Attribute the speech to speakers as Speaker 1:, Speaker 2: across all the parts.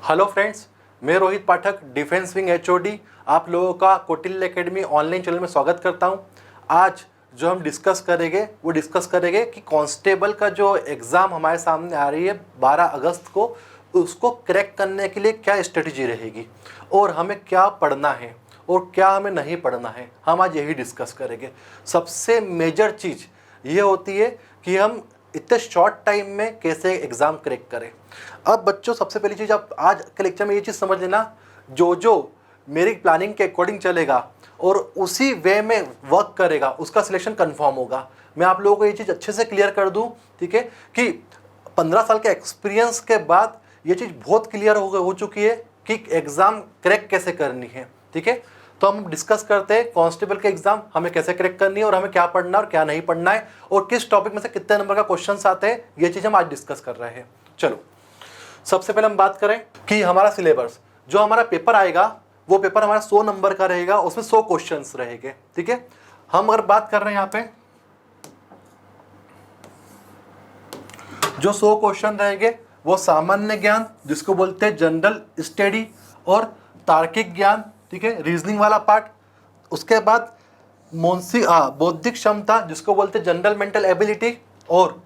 Speaker 1: Hello friends, मैं रोहित पाठक, defence wing HOD, आप लोगों का कौटिल्य एकेडमी ऑनलाइन चैनल में स्वागत करता हूं। आज जो हम डिस्कस करेंगे कि कांस्टेबल का जो एग्ज़ाम हमारे सामने आ रही है 12 अगस्त को, उसको क्रैक करने के लिए क्या स्ट्रेटजी रहेगी और हमें क्या पढ़ना है और क्या हमें नहीं पढ़ना है, हम आज यही डिस्कस करेंगे। सबसे मेजर चीज़ ये होती है कि हम इतने शॉर्ट टाइम में कैसे एग्ज़ाम क्रैक करें। अब बच्चों, सबसे पहली चीज़ आप आज के लेक्चर में ये चीज़ समझ लेना, जो मेरी प्लानिंग के अकॉर्डिंग चलेगा और उसी वे में वर्क करेगा उसका सिलेक्शन कंफर्म होगा। मैं आप लोगों को ये चीज़ अच्छे से क्लियर कर दूं, ठीक है, कि 15 साल के एक्सपीरियंस के बाद ये चीज़ बहुत क्लियर हो चुकी है कि एग्ज़ाम क्रैक कैसे करनी है। ठीक है, तो हम डिस्कस करते हैं कांस्टेबल के एग्जाम हमें कैसे क्रैक करनी है और हमें क्या पढ़ना है और क्या नहीं पढ़ना है और किस टॉपिक में से कितने नंबर का क्वेश्चंस आते हैं, ये चीज़ हम आज डिस्कस कर रहे हैं। चलो, सबसे पहले हम बात करें कि हमारा सिलेबस, जो हमारा पेपर आएगा वो पेपर हमारा 100 नंबर का रहेगा, उसमें 100 क्वेश्चंस रहेंगे। ठीक है, हम अगर बात कर रहे हैं यहाँ पे जो 100 क्वेश्चन रहेंगे वो सामान्य ज्ञान जिसको बोलते हैं जनरल स्टडी और तार्किक ज्ञान, ठीक है, रीजनिंग वाला पार्ट। उसके बाद बौद्धिक क्षमता जिसको बोलते हैं जनरल मेंटल एबिलिटी और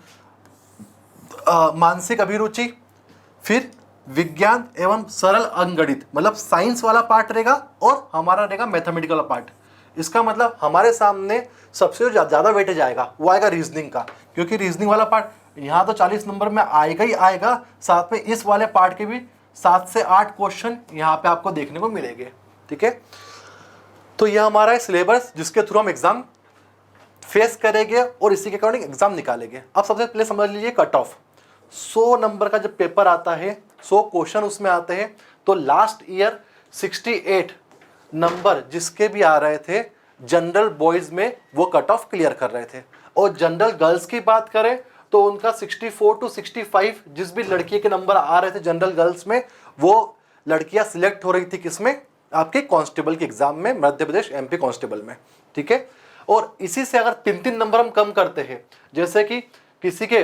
Speaker 1: मानसिक अभिरुचि। फिर विज्ञान एवं सरल अंकगणित मतलब साइंस वाला पार्ट रहेगा और हमारा रहेगा मैथमेटिकल पार्ट। इसका मतलब हमारे सामने सबसे ज़्यादा वेटेज आएगा वो आएगा रीजनिंग का, क्योंकि रीजनिंग वाला पार्ट यहाँ तो 40 नंबर में आएगा ही आएगा, साथ में इस वाले पार्ट के भी 7 से 8 क्वेश्चन यहाँ पे आपको देखने को मिलेंगे। ठीक है, तो यह हमारा है सिलेबस जिसके थ्रू हम एग्जाम फेस करेंगे और इसी के अकॉर्डिंग एग्जाम निकालेंगे। अब सबसे पहले समझ लीजिए कट ऑफ। 100 नंबर का जब पेपर आता है, 100 क्वेश्चन उसमें आते हैं, तो लास्ट ईयर 68 नंबर जिसके भी आ रहे थे जनरल बॉयज में वो कट ऑफ क्लियर कर रहे थे, और जनरल गर्ल्स की बात करें तो उनका 64 to 65 जिस भी लड़की के नंबर आ रहे थे जनरल गर्ल्स में, वो लड़कियां सिलेक्ट हो रही थी किसमें, आपके कांस्टेबल के एग्जाम में, मध्य प्रदेश एमपी कांस्टेबल में। ठीक है, और इसी से अगर 3-3 नंबर हम कम करते हैं, जैसे कि किसी के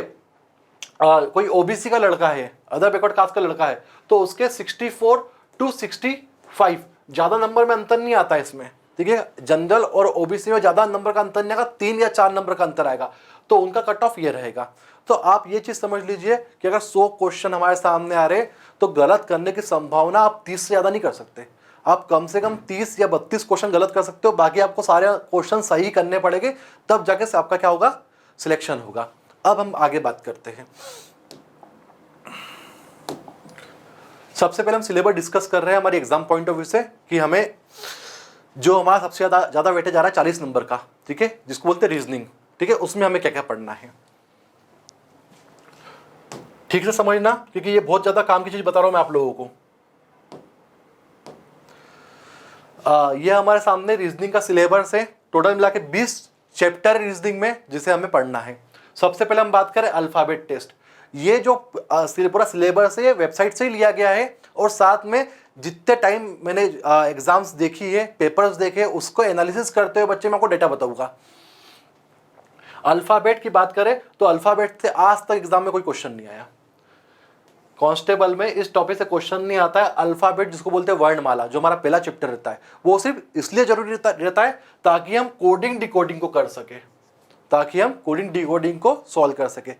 Speaker 1: कोई ओबीसी का लड़का है, अदर बैकवर्ड कास्ट का लड़का है, तो उसके 64 to 65 ज़्यादा नंबर में अंतर नहीं आता इसमें। ठीक है, जनरल और ओबीसी में ज़्यादा नंबर का अंतर नहीं आएगा, 3 या 4 नंबर का अंतर आएगा, तो उनका कट ऑफ ये रहेगा। तो आप ये चीज़ समझ लीजिए कि अगर 100 क्वेश्चन हमारे सामने आ रहे तो गलत करने की संभावना आप 30 से ज़्यादा नहीं कर सकते। आप कम से कम 30 या 32 क्वेश्चन गलत कर सकते हो, बाकी आपको सारे क्वेश्चन सही करने पड़ेंगे, तब जाके से आपका क्या होगा, सिलेक्शन होगा। अब हम आगे बात करते हैं। सबसे पहले हम सिलेबस डिस्कस कर रहे हैं हमारे एग्जाम पॉइंट ऑफ व्यू से कि हमें जो हमारा सबसे ज्यादा वेटेज आ रहा है 40 नंबर का, ठीक है, जिसको बोलते हैं रीजनिंग, ठीक है, उसमें हमें क्या क्या पढ़ना है, ठीक से समझना, क्योंकि ये बहुत ज्यादा काम की चीज बता रहा हूं मैं आप लोगों को। ये हमारे सामने रीजनिंग का सिलेबस है, टोटल मिला के 20 चैप्टर रीजनिंग में जिसे हमें पढ़ना है। सबसे पहले हम बात करें अल्फाबेट टेस्ट। ये जो पूरा सिलेबस है वेबसाइट से ही लिया गया है, और साथ में जितने टाइम मैंने एग्जाम्स देखी है, पेपर्स देखे, उसको एनालिसिस करते हुए बच्चे मैं आपको डेटा बताऊंगा। अल्फाबेट की बात करें तो अल्फाबेट से आज तक एग्जाम में कोई क्वेश्चन नहीं आया। कांस्टेबल में इस टॉपिक से क्वेश्चन नहीं आता है। अल्फाबेट जिसको बोलते हैं वर्णमाला, जो हमारा पहला चैप्टर रहता है, वो सिर्फ इसलिए जरूरी रहता है ताकि हम कोडिंग डिकोडिंग को कर सके, ताकि हम कोडिंग डिकोडिंग को सॉल्व कर सके।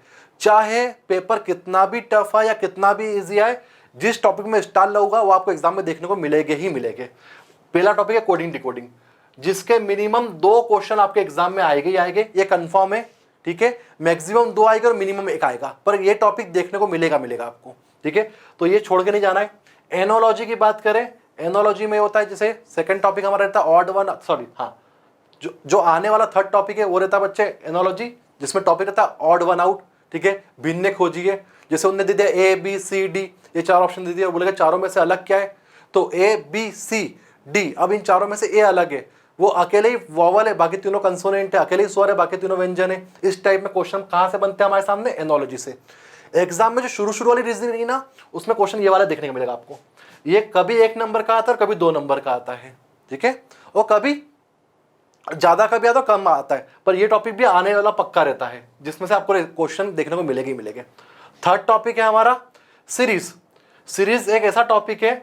Speaker 1: चाहे पेपर कितना भी टफ है या कितना भी इजी आए, जिस टॉपिक में स्टार लगेगा वो आपको एग्जाम में देखने को मिलेंगे ही मिलेंगे। पहला टॉपिक है कोडिंग डिकोडिंग, जिसके मिनिमम 2 क्वेश्चन आपके एग्जाम में आएंगे ही आएंगे, ये कंफर्म है। ठीक है, मैक्सिमम 2 आएगा और मिनिमम 1 आएगा, पर ये टॉपिक देखने को मिलेगा आपको। ठीक है, तो ये छोड़ के नहीं जाना है। एनोलॉजी की बात करें, एनोलॉजी में होता है, जैसे सेकंड टॉपिक हमारा रहता है ऑड वन, सॉरी हाँ, जो आने वाला थर्ड टॉपिक है वो रहता है बच्चे एनोलॉजी, जिसमें टॉपिक रहता है ऑड वन आउट। ठीक है, भिन्न खोजिए, जैसे उन्होंने दे दिया ए बी सी डी, ये 4 ऑप्शन दे दिया, बोलेगा चारों में से अलग क्या है, तो ए बी सी डी। अब इन चारों में से ए अलग है, वो अकेले ही वॉवल है, बाकी तीनों कंसोनेंट है, अकेले ही स्वर है, बाकी तीनों व्यंजन है। इस टाइप में क्वेश्चन कहां से बनते हैं हमारे सामने, एनोलॉजी से। एग्जाम में जो शुरू वाली रीजनिंग रही ना, उसमें क्वेश्चन ये वाला देखने को मिलेगा आपको। ये कभी 1 नंबर का आता है और कभी 2 नंबर का आता है। ठीक है, और कभी ज्यादा कभी आता है, कम आता है, पर ये टॉपिक भी आने वाला पक्का रहता है, जिसमें से आपको क्वेश्चन देखने को मिलेंगे ही मिलेंगे। थर्ड टॉपिक है हमारा सीरीज। सीरीज एक ऐसा टॉपिक है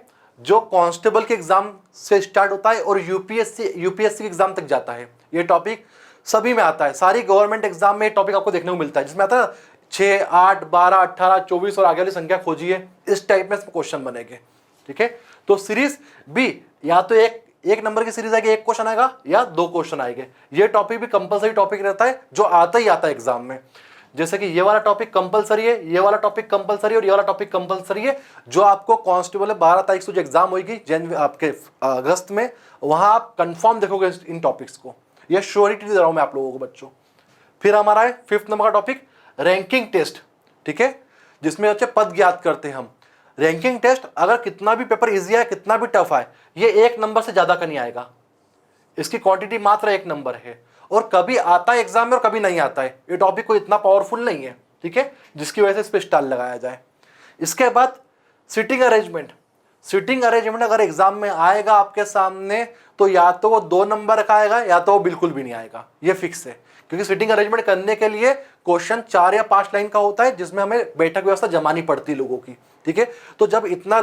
Speaker 1: जो कांस्टेबल के एग्जाम से स्टार्ट होता है और यूपीएससी के एग्जाम तक जाता है। ये टॉपिक सभी में आता है, सारी गवर्नमेंट एग्जाम में ये टॉपिक आपको देखने को मिलता है, जिसमें आता है 6, 8, 12, 18, 24 और आगे वाली संख्या खोजिए, इस टाइप में क्वेश्चन बनेंगे। ठीक है, तो सीरीज बी या तो एक नंबर की सीरीज आएगी, एक क्वेश्चन आएगा या 2 क्वेश्चन आएंगे। ये टॉपिक भी कंपलसरी टॉपिक रहता है जो आता ही आता है एग्जाम में। जैसे कि ये वाला टॉपिक कंपलसरी है, ये वाला टॉपिक कंपलसरी है और ये वाला टॉपिक कंपलसरी है, जो आपको कांस्टेबल 12 तारीख से जो एग्जाम होगी आपके अगस्त में, वहां आप कंफर्म देखोगे इन टॉपिक्स को, ये श्योरिटी दे रहा हूं मैं आप लोगों को बच्चों। फिर हमारा है 5th नंबर का टॉपिक रैंकिंग टेस्ट। ठीक है, जिसमें बच्चे पद ज्ञात करते हैं हम। रैंकिंग टेस्ट अगर कितना भी पेपर इजी है, कितना भी टफ है, ये 1 नंबर से ज्यादा का नहीं आएगा। इसकी क्वांटिटी मात्र 1 नंबर है और कभी आता है एग्जाम में और कभी नहीं आता है। ये टॉपिक कोई इतना पावरफुल नहीं है, ठीक है, जिसकी वजह से इस पर स्टार लगाया जाए। इसके बाद सिटिंग अरेंजमेंट। सिटिंग अरेंजमेंट अगर एग्जाम में आएगा आपके सामने तो या तो वो 2 नंबर का आएगा या तो वो बिल्कुल भी नहीं आएगा, ये फिक्स है। क्योंकि सिटिंग अरेंजमेंट करने के लिए क्वेश्चन 4 या 5 लाइन का होता है, जिसमें हमें बैठक व्यवस्था जमानी पड़ती है लोगों की। ठीक है, तो जब इतना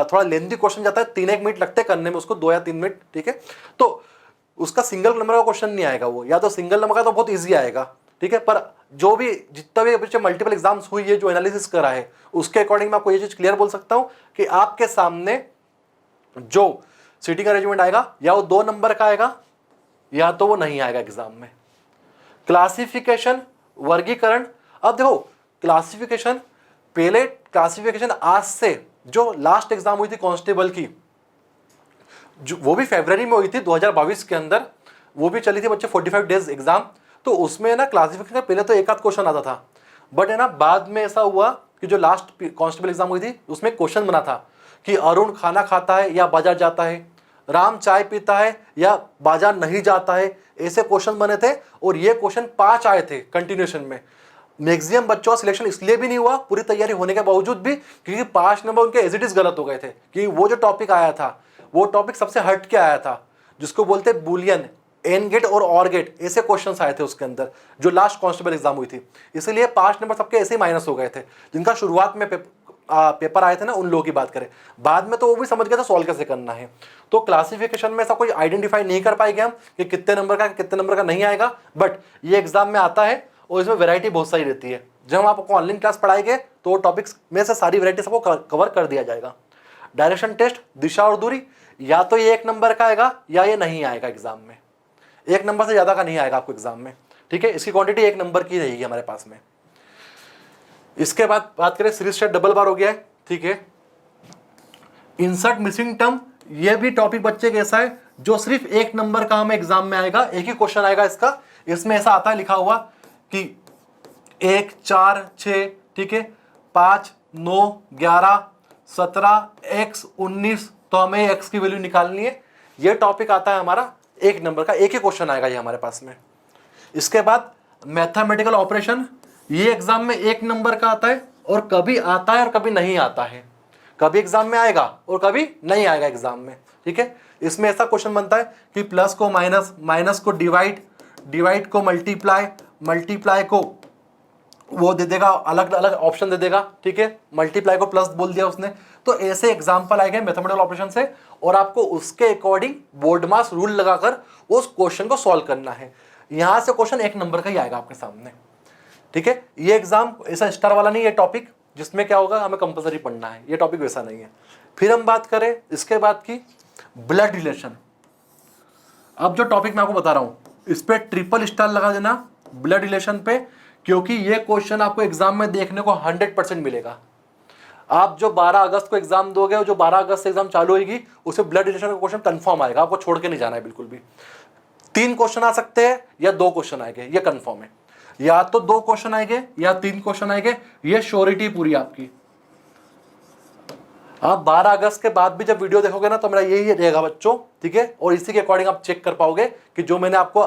Speaker 1: थोड़ा लेंथी क्वेश्चन जाता है, 3-1 मिनट लगते हैं करने में उसको, 2 या 3 मिनट। ठीक है, तो उसका सिंगल नंबर का क्वेश्चन नहीं आएगा वो, या तो सिंगल नंबर का तो बहुत ईजी आएगा। ठीक है, पर जो भी जितना भी बच्चे मल्टीपल एग्जाम्स हुई है, जो एनालिसिस करा है, उसके अकॉर्डिंग मैं आपको ये चीज क्लियर बोल सकता हूं कि आपके सामने जो सिटिंग अरेंजमेंट आएगा या वो 2 नंबर का आएगा या तो वो नहीं आएगा एग्जाम में। क्लासिफिकेशन, वर्गीकरण। अब देखो क्लासिफिकेशन, पहले क्लासिफिकेशन आज से जो लास्ट एग्जाम हुई थी कांस्टेबल की, वो भी फरवरी में हुई थी 2022 के अंदर, वो भी चली थी बच्चे 45 डेज एग्जाम। तो उसमें ना क्लासिफिकेशन पहले तो एक आध क्वेश्चन आता था, बट है ना बाद में ऐसा हुआ कि जो लास्ट कांस्टेबल एग्जाम हुई थी उसमें क्वेश्चन बना था कि अरुण खाना खाता है या बाजार जाता है, राम चाय पीता है या बाजार नहीं जाता है, ऐसे क्वेश्चन बने थे। और ये क्वेश्चन 5 आए थे कंटिन्यूएशन में। मैक्सिमम बच्चों का सिलेक्शन इसलिए भी नहीं हुआ पूरी तैयारी होने के बावजूद भी, क्योंकि 5 नंबर उनके एज इट इज गलत हो गए थे। कि वो जो टॉपिक आया था वो टॉपिक सबसे हट के आया था, जिसको बोलते बुलियन, एन गेट और ऑर गेट, ऐसे क्वेश्चंस आए थे उसके अंदर जो लास्ट कांस्टेबल एग्जाम हुई थी। इसीलिए 5 नंबर सबके ऐसे ही माइनस हो गए थे, जिनका शुरुआत में पेपर आए थे ना, उन लोगों की बात करें। बाद में तो वो भी समझ गए थे सॉल्व कैसे करना है। तो क्लासिफिकेशन में ऐसा कोई आइडेंटिफाई नहीं कर पाएंगे हम कि कितने नंबर का नहीं आएगा, बट ये एग्जाम में आता है और इसमें वैरायटी बहुत सारी रहती है। जब हम आपको ऑनलाइन क्लास पढ़ाएंगे तो टॉपिक्स में से सारी वैरायटी सबको कवर कर दिया जाएगा। डायरेक्शन टेस्ट, दिशा और दूरी, या तो ये 1 नंबर का आएगा या ये नहीं आएगा एग्जाम में। 1 नंबर से ज्यादा का नहीं आएगा आपको एग्जाम में। ठीक है, इसकी क्वांटिटी 1 नंबर की रहेगी हमारे पास में। इसके बाद बात करें सीरीज टेस्ट, डबल बार हो गया है। ठीक है, इंसर्ट मिसिंग टर्म, ये भी टॉपिक बच्चे कैसा है जो सिर्फ 1 नंबर का हमें एग्जाम में आएगा, एक ही क्वेश्चन आएगा इसका। इसमें ऐसा आता है लिखा हुआ कि 1, 4, 6, ठीक है, 5, 9, 11, 17, x, 19, तो हमें x की वैल्यू निकालनी है। ये टॉपिक आता है हमारा 1 नंबर का, एक ही क्वेश्चन आएगा ये हमारे पास में। इसके बाद मैथमेटिकल ऑपरेशन, ये एग्जाम में 1 नंबर का आता है और कभी आता है और कभी नहीं आता है। कभी एग्जाम में आएगा और कभी नहीं आएगा एग्जाम में। ठीक है, इसमें ऐसा क्वेश्चन बनता है कि प्लस को माइनस, माइनस को डिवाइड, डिवाइड को मल्टीप्लाई, मल्टीप्लाई को वो दे देगा, अलग अलग ऑप्शन दे देगा। ठीक है, मल्टीप्लाई को प्लस बोल दिया उसने। तो ऐसे एग्जाम्पल आएंगे मैथमेटिकल ऑपरेशन से और आपको उसके अकॉर्डिंग बोर्ड मास रूल लगाकर उस क्वेश्चन को सॉल्व करना है। यहां से क्वेश्चन 1 नंबर का ही आएगा आपके सामने। ठीक है, ये एग्जाम ऐसा स्टार वाला नहीं है टॉपिक जिसमें क्या होगा हमें कंपलसरी पढ़ना है, ये टॉपिक वैसा नहीं है। फिर हम बात करें इसके बाद की ब्लड रिलेशन। अब जो टॉपिक मैं आपको बता रहा हूं इस पे ट्रिपल स्टार लगा देना ब्लड रिलेशन पे, क्योंकि ये क्वेश्चन आपको एग्जाम में देखने को 100% मिलेगा। आप जो 12 अगस्त को एग्जाम दोगे और जो 12 अगस्त से एग्जाम चालू होगी उसमें ब्लड रिलेशन का क्वेश्चन कंफर्म आएगा, आपको छोड़ के नहीं जाना है बिल्कुल भी। 3 क्वेश्चन आ सकते हैं या 2 क्वेश्चन आएंगे, ये कंफर्म है। या तो 2 क्वेश्चन आएंगे या 3 क्वेश्चन आएंगे, ये श्योरिटी पूरी आपकी। आप 12 अगस्त के बाद भी जब वीडियो देखोगे ना तो मेरा यही रहेगा बच्चों। ठीक है, और इसी के अकॉर्डिंग आप चेक कर पाओगे कि जो मैंने आपको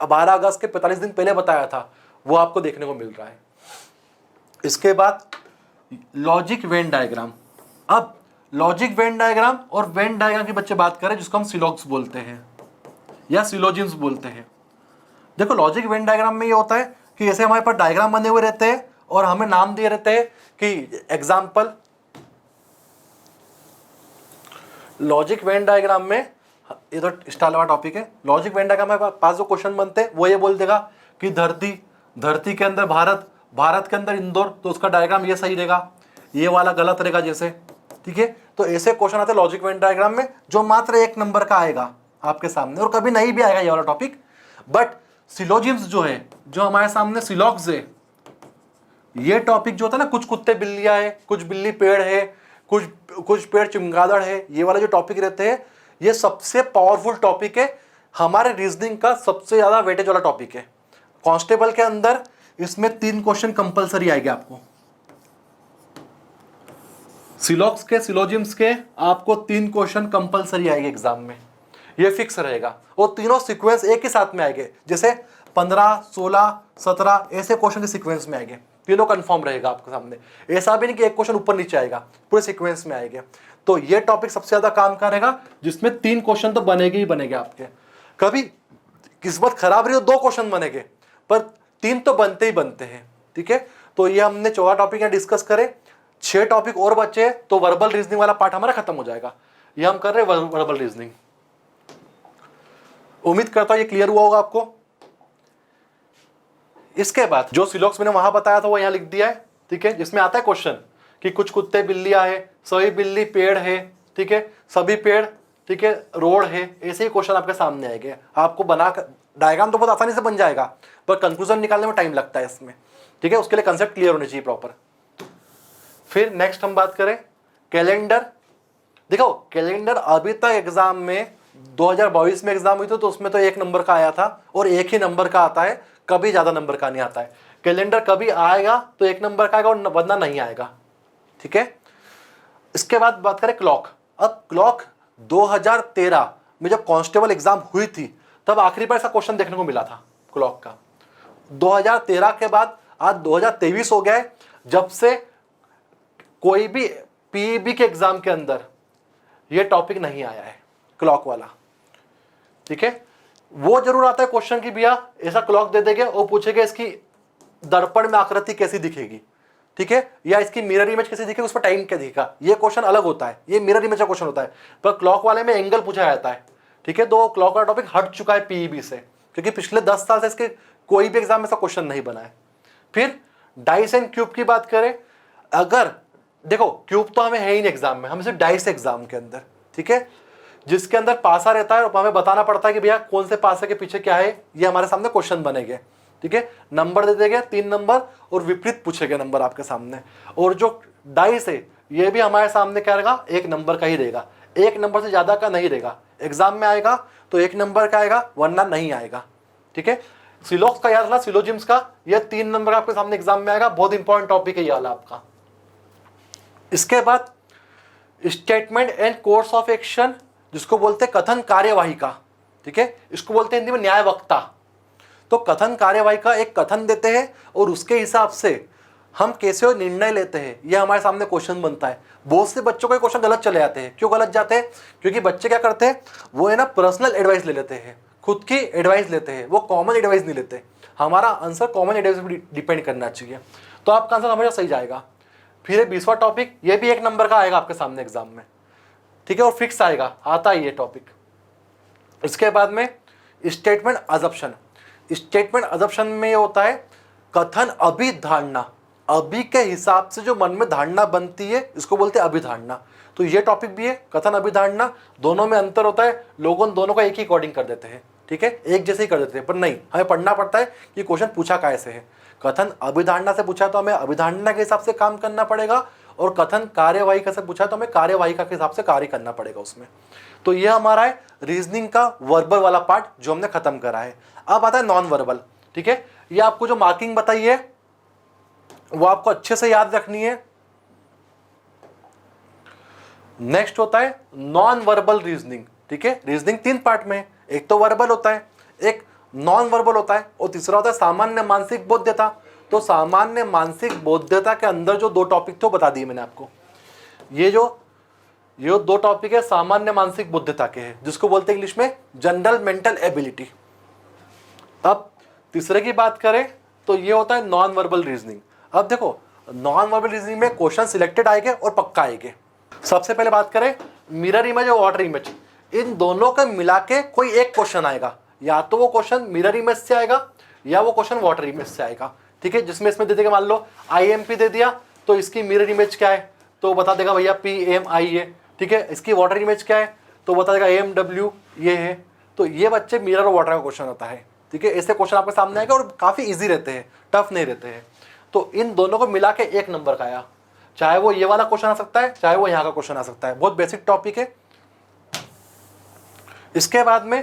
Speaker 1: 12 अगस्त के 45 दिन पहले बताया था वो आपको देखने को मिल रहा है। इसके बाद लॉजिक वेन डायग्राम। अब लॉजिक वेन डायग्राम और वेन डायग्राम की बच्चे बात करें जिसको हम सिलॉग्स बोलते हैं या सिलोजिम्स बोलते हैं। देखो लॉजिक वेन डायग्राम में ये होता है कि जैसे हमारे पास डायग्राम बने हुए रहते हैं और हमें नाम दिए रहते हैं कि एग्जाम्पल लॉजिक वेन डायग्राम में, ये तो स्टाइल वाला टॉपिक है। लॉजिक वेन डायग्राम में पास जो क्वेश्चन बनते हैं वो ये बोल देगा कि धरती के अंदर भारत, भारत के अंदर इंदौर, तो उसका डायग्राम ये सही रहेगा, ये वाला गलत रहेगा जैसे, ठीक है। तो ऐसे क्वेश्चन आते हैं लॉजिक वेन डायग्राम में, जो मात्र 1 नंबर का आएगा आपके सामने, और कभी नहीं भी आएगा ये वाला टॉपिक। बट सिलोजिम्स जो है, जो हमारे सामने सिलॉग्स है, ये टॉपिक जो होता है ना, कुछ कुत्ते बिल्लियां है, कुछ बिल्ली पेड़ है, कुछ पेड़ चमगादड़ है, ये वाला जो टॉपिक रहते हैं, ये सबसे पावरफुल टॉपिक है, हमारे रीजनिंग का सबसे ज्यादा वेटेज वाला टॉपिक है। कांस्टेबल के अंदर इसमें 3 क्वेश्चन कंपलसरी आएंगे आपको, सिलॉग्स के, सिलोजिम्स के आपको 3 क्वेश्चन कंपलसरी आएंगे एग्जाम में, ये फिक्स रहेगा। और तीनों सीक्वेंस एक ही साथ में आएंगे, जैसे 15, 16, 17 ऐसे क्वेश्चन के सीक्वेंस में आएंगे, तीनों कंफर्म रहेगा आपके सामने। ऐसा भी नहीं कि एक क्वेश्चन ऊपर नीचे आएगा, पूरे सीक्वेंस में आएंगे। तो ये टॉपिक सबसे ज्यादा काम करेगा, जिसमें 3 क्वेश्चन तो बनेंगे ही बनेंगे आपके। कभी किस्मत खराब रही हो 2 क्वेश्चन बनेंगे, पर 3 तो बनते ही बनते हैं, ठीक है। तो ये हमने 14 टॉपिक यहाँ डिस्कस करे, 6 टॉपिक और बचे, तो वर्बल रीजनिंग वाला पार्ट हमारा खत्म हो जाएगा। ये हम कर रहे हैं वर्बल रीजनिंग। उम्मीद करता हूं ये क्लियर हुआ होगा आपको। इसके बाद जो सिलॉक्स मैंने वहां बताया था वो यहां लिख दिया है, ठीक है, जिसमें आता है क्वेश्चन कि कुछ कुत्ते बिल्लियां है, सभी बिल्ली पेड़ है, ठीक है, सभी पेड़, ठीक है, रोड है, ऐसे ही क्वेश्चन आपके सामने आएंगे। आपको बनाकर डायग्राम तो बहुत आसानी से बन जाएगा, पर कंक्लूजन निकालने में टाइम लगता है इसमें, ठीक है। उसके लिए कंसेप्ट क्लियर होने चाहिए प्रॉपर। फिर नेक्स्ट हम बात करें कैलेंडर। देखो कैलेंडर अभी तक एग्जाम में 2022 में एग्जाम हुई थी, तो उसमें तो 1 नंबर का आया था, और 1 ही नंबर का आता है, कभी ज्यादा नंबर का नहीं आता है। कैलेंडर कभी आएगा तो 1 नंबर का आएगा, और वरना नहीं आएगा, ठीक है। इसके बाद बात करें क्लॉक। अब क्लॉक 2013 में जब कांस्टेबल एग्जाम हुई थी, तब आखिरी बार ऐसा क्वेश्चन देखने को मिला था क्लॉक का। 2013 के बाद आज 2023 हो गया है, जब से कोई भी पीईबी के एग्जाम के अंदर ये टॉपिक नहीं आया है क्लॉक वाला, ठीक है। वो जरूर आता है क्वेश्चन की भैया ऐसा क्लॉक दे देंगे और पूछेंगे इसकी दर्पण में आकृति कैसी दिखेगी, ठीक है, या इसकी मिरर इमेज कैसी दिखेगी, उस पर टाइम क्या दिखेगा। ये क्वेश्चन अलग होता है, ये मिरर इमेज का क्वेश्चन होता है, पर क्लॉक वाले में एंगल पूछा जाता है, ठीक है। तो क्लॉक वाला टॉपिक हट चुका है पीईबी से, क्योंकि पिछले 10 साल से इसके कोई भी एग्जाम में ऐसा क्वेश्चन नहीं बना है। फिर डाइस एंड क्यूब की बात करें, अगर देखो क्यूब तो हमें है ही नहीं एग्जाम में, हम सिर्फ डाइस एग्जाम के अंदर, ठीक है, जिसके अंदर पासा रहता है और हमें बताना पड़ता है कि भैया कौन से पासे के पीछे क्या है, ये हमारे सामने क्वेश्चन बनेंगे, ठीक है। नंबर दे देंगे 3 नंबर, और विपरीत पूछेंगे नंबर आपके सामने। और जो डाइस है ये भी हमारे सामने क्या रहेगा, 1 नंबर का ही रहेगा, 1 नंबर से ज्यादा का नहीं रहेगा। एग्जाम में आएगा तो 1 नंबर का आएगा, वरना नहीं आएगा, ठीक है। सिलॉक्स का याद रखना, सिलोजिम्स का, ये 3 नंबर आपके सामने एग्जाम में आएगा, बहुत इंपॉर्टेंट टॉपिक है ये वाला आपका। इसके बाद statement and course of action, जिसको बोलते हैं कथन कार्यवाही का, ठीक है, इसको बोलते हैं हिंदी में न्याय वक्ता। तो कथन कार्यवाही का एक कथन देते हैं और उसके हिसाब से हम कैसे निर्णय लेते हैं, ये हमारे सामने क्वेश्चन बनता है। बहुत से बच्चों के क्वेश्चन गलत चले जाते हैं। क्यों गलत जाते हैं? क्योंकि बच्चे क्या करते हैं, वो है ना पर्सनल एडवाइस ले लेते हैं, खुद की एडवाइस लेते हैं, वो कॉमन एडवाइस नहीं लेते। हमारा आंसर कॉमन एडवाइस पर डिपेंड करना चाहिए, तो आपका आंसर हमेशा सही जाएगा। फिर 20वां टॉपिक, ये भी 1 नंबर का आएगा आपके सामने एग्जाम में, ठीक है, और फिक्स आएगा, आता है ये टॉपिक। इसके बाद में स्टेटमेंट अजम्पशन। स्टेटमेंट अजम्पशन में ये होता है कथन अभिधारणा, अभी के हिसाब से जो मन में धारणा बनती है, इसको बोलते हैं अभिधारणा। तो ये टॉपिक भी है, कथन अभिधारणा, दोनों में अंतर होता है। लोगों दोनों का एक ही अकॉर्डिंग कर देते हैं, ठीक है, एक जैसे ही कर देते हैं, पर नहीं, हमें पढ़ना पड़ता है कि क्वेश्चन पूछा कैसे है। कथन अभिधारणा से पूछा तो हमें अभिधारणा के हिसाब से काम करना पड़ेगा, और कथन कार्यवाही से पूछा तो हमें कार्यवाही के हिसाब से कार्य करना पड़ेगा उसमें। तो ये हमारा है रीजनिंग का वर्बल वाला पार्ट जो हमने खत्म करा है। अब आता है नॉन वर्बल, ठीक है। ये आपको जो मार्किंग बताई है वो आपको अच्छे से याद रखनी है। नेक्स्ट होता है नॉन वर्बल रीजनिंग, ठीक है। रीजनिंग 3 पार्ट में है, एक तो वर्बल होता है, एक नॉन वर्बल होता है, और तीसरा होता है सामान्य मानसिक बोध्यता। तो सामान्य मानसिक बोध्यता के अंदर जो 2 टॉपिक थे वो बता दिए मैंने आपको। ये 2 टॉपिक है सामान्य मानसिक बोध्यता के हैं, जिसको बोलते हैं इंग्लिश में जनरल मेंटल एबिलिटी। अब तीसरे की बात करें तो ये होता है नॉन वर्बल रीजनिंग। अब देखो नॉन वर्बल रीजनिंग में क्वेश्चन सिलेक्टेड आएंगे और पक्का आएंगे। सबसे पहले बात करें मिरर इमेज और वाटर इमेज, इन दोनों का मिला के कोई एक क्वेश्चन आएगा, या तो वो क्वेश्चन मिरर इमेज से आएगा या वो क्वेश्चन वाटर इमेज से आएगा। ठीक है, जिसमें इसमें दे देगा, मान लो IMP दे दिया तो इसकी मिरर इमेज क्या है तो बता देगा भैया PMI है। ठीक है, इसकी वाटर इमेज क्या है तो बता देगा AMW ये है। तो ये बच्चे मिरर और वाटर का क्वेश्चन होता है। ठीक है, ऐसे क्वेश्चन आपके सामने आएगा और काफ़ी ईजी रहते हैं, टफ नहीं रहते हैं। तो इन दोनों को मिला के एक नंबर का आया, चाहे वो ये वाला क्वेश्चन आ सकता है चाहे वो यहाँ का क्वेश्चन आ सकता है। बहुत बेसिक टॉपिक है। इसके बाद में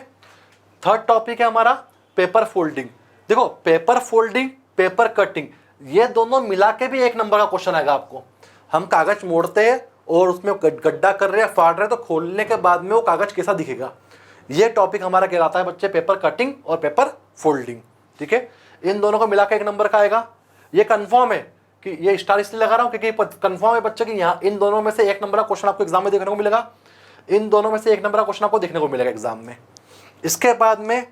Speaker 1: थर्ड टॉपिक है हमारा पेपर फोल्डिंग। देखो, पेपर फोल्डिंग, पेपर कटिंग, ये दोनों मिला के भी एक नंबर का क्वेश्चन आएगा आपको। हम कागज मोड़ते हैं और उसमें गड्ढा कर रहे हैं, फाड़ रहे हैं, तो खोलने के बाद में वो कागज कैसा दिखेगा, ये टॉपिक हमारा कहलाता है बच्चे पेपर कटिंग और पेपर फोल्डिंग। ठीक है, इन दोनों को मिला के एक नंबर का आएगा। ये कंफर्म है कि ये स्टार इसलिए लगा रहा हूं क्योंकि कंफर्म है बच्चे कि यहाँ इन दोनों में से एक नंबर का क्वेश्चन आपको एग्जाम में देखने को मिलेगा। इन दोनों में से एक नंबर का क्वेश्चन आपको देखने को मिलेगा एग्जाम में। इसके बाद में